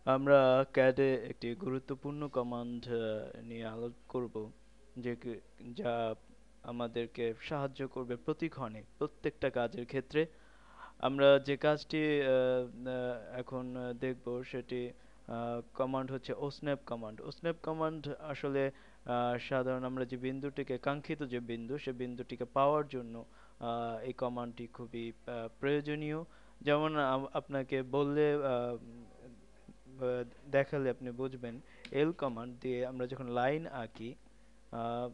আমরা ক্যাডে একটি গুরুত্বপূর্ণ কমান্ড নিয়ে আলোচনা করব যা আমাদেরকে সাহায্য করবে প্রতিক্ষণে প্রত্যেকটা কাজের ক্ষেত্রে। আমরা যে কাজটি এখন দেখব সেটি কমান্ড হচ্ছে ওসনেপ কমান্ড। ওসনেপ কমান্ড আসলে সাধারণ আমরা যে বিন্দুটিকে কাঙ্ক্ষিত যে বিন্দু সে বিন্দুটিকে পাওয়ার জন্য এই কমান্ডটি খুবই প্রয়োজনীয়। যেমন আপনাকে বললে দেখালে আপনি বুঝবেন। এল কমান্ড দিয়ে আমরা যখন লাইন আঁকি, আহ,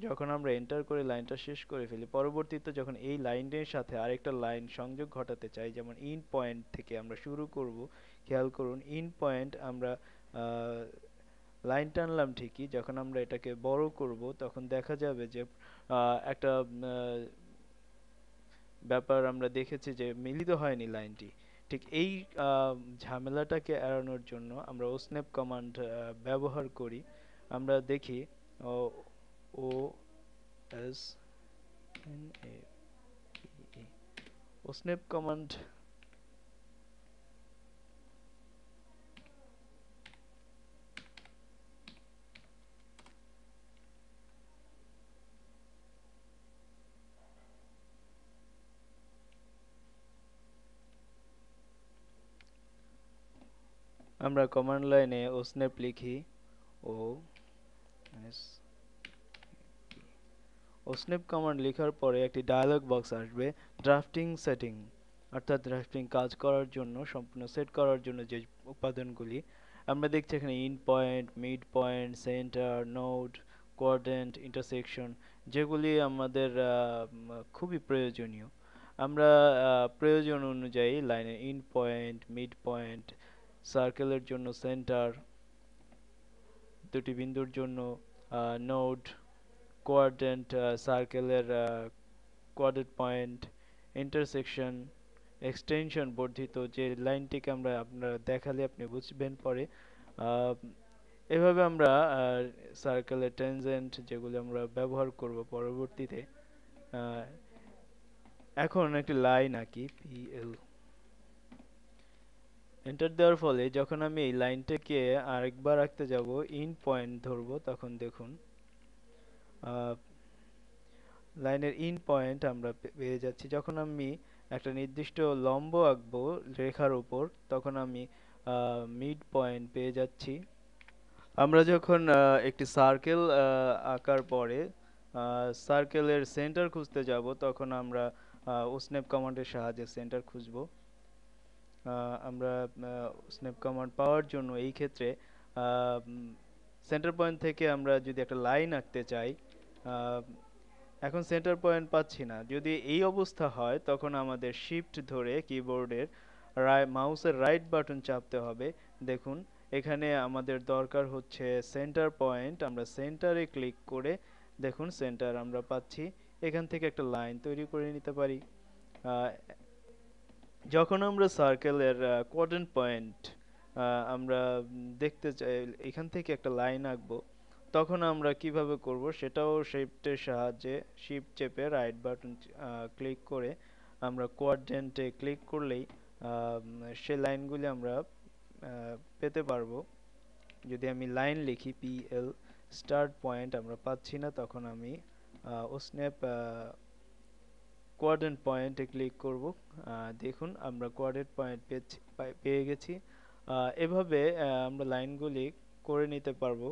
যখন আমরা এন্টার করে লাইনটা শেষ করে ফেলি, পরবর্তীতে যখন এই লাইনের সাথে আরেকটা লাইন সংযোগ ঘটাতে চাই, যেমন ইন পয়েন্ট থেকে আমরা শুরু করব, খেয়াল করুন ইন পয়েন্ট আমরা লাইন টানলাম ঠিকই, যখন আমরা এটাকে বড় করব তখন দেখা যাবে যে একটা ব্যাপার আমরা দেখেছি যে মিলিত হয়নি লাইনটি। ঠিক এই ঝামেলাটাকে এড়ানোর জন্য আমরা ওসনেপ কমান্ড ব্যবহার করি। আমরা দেখি ও O S N A P ই ওসনেপ কমান্ড। আমরা কমান্ড লাইনে ওসনেপ লিখি, ও এস ওসনেপ কমান্ড লেখার পরে একটি ডায়লগ বক্স আসবে, ড্রাফটিং সেটিং, অর্থাৎ ড্রাফটিং কাজ করার জন্য সম্পূর্ণ সেট করার জন্য যে উপাদানগুলি আমরা দেখছি এখানে in point, mid point, centre, node, quadrant, intersection, যেগুলি আমাদের খুবই প্রয়োজনীয়। আমরা প্রয়োজন অনুযায়ী লাইনে ইন পয়েন্ট, মিড পয়েন্ট, সার্কেলের জন্য সেন্টার, দুটি বিন্দুর জন্য নোড, কোয়াড্রেন্ট, সার্কেলের কোয়াড্রেন্ট পয়েন্ট, ইন্টারসেকশন, এক্সটেনশন বর্ধিত যে লাইনটিকে আমরা আপনারা দেখালে আপনি বুঝবেন পরে। আহ, এভাবে আমরা সার্কেলের ট্যানজেন্ট যেগুলো আমরা ব্যবহার করব পরবর্তীতে। আহ, এখন একটি লাইন আঁকি, পি এল এন্টার দেওয়ার ফলে যখন আমি এই লাইনটাকে আরেকবার আঁকতে যাব, ইন পয়েন্ট ধরবো, তখন দেখুন লাইনের ইন পয়েন্ট আমরা পেয়ে যাচ্ছি। যখন আমি একটা নির্দিষ্ট লম্ব আঁকবো রেখার উপর, তখন আমি মিড পয়েন্ট পেয়ে যাচ্ছি। আমরা যখন একটি সার্কেল আঁকার পরে সার্কেলের সেন্টার খুঁজতে যাব, তখন আমরা ওসনেপ কমান্ডের সাহায্যে সেন্টার খুঁজব। আমরা স্ন্যাপ কমান্ড পাওয়ার জন্য এই ক্ষেত্রে সেন্টার পয়েন্ট থেকে আমরা যদি একটা লাইন আঁকতে চাই, আহ, এখন সেন্টার পয়েন্ট পাচ্ছি না। যদি এই অবস্থা হয় তখন আমাদের শিফট ধরে কিবোর্ডের মাউসের রাইট বাটন চাপতে হবে। দেখুন এখানে আমাদের দরকার হচ্ছে সেন্টার পয়েন্ট। আমরা সেন্টারে ক্লিক করে দেখুন সেন্টার আমরা পাচ্ছি। এখান থেকে একটা লাইন তৈরি করে নিতে পারি। আহ, যখন আমরা সার্কেলের কোয়াড্রেন্ট পয়েন্ট আমরা দেখতে চাই, এখান থেকে একটা লাইন আঁকবো, তখন আমরা কিভাবে করব সেটাও শিফটের সাহায্যে শিফট চেপে রাইট বাটন ক্লিক করে আমরা কোয়াড্রেন্টে ক্লিক করলেই সে লাইনগুলি আমরা পেতে পারবো। যদি আমি লাইন লিখি পি এল স্টার্ট পয়েন্ট আমরা পাচ্ছি না, তখন আমি ও স্ন্যাপ কোয়াড্রেন্ট পয়েন্টে ক্লিক করব। দেখুন আমরা কোয়াড্রেন্ট পয়েন্ট পেয়ে গেছি। এভাবে আমরা লাইনগুলি করে নিতে পারবো।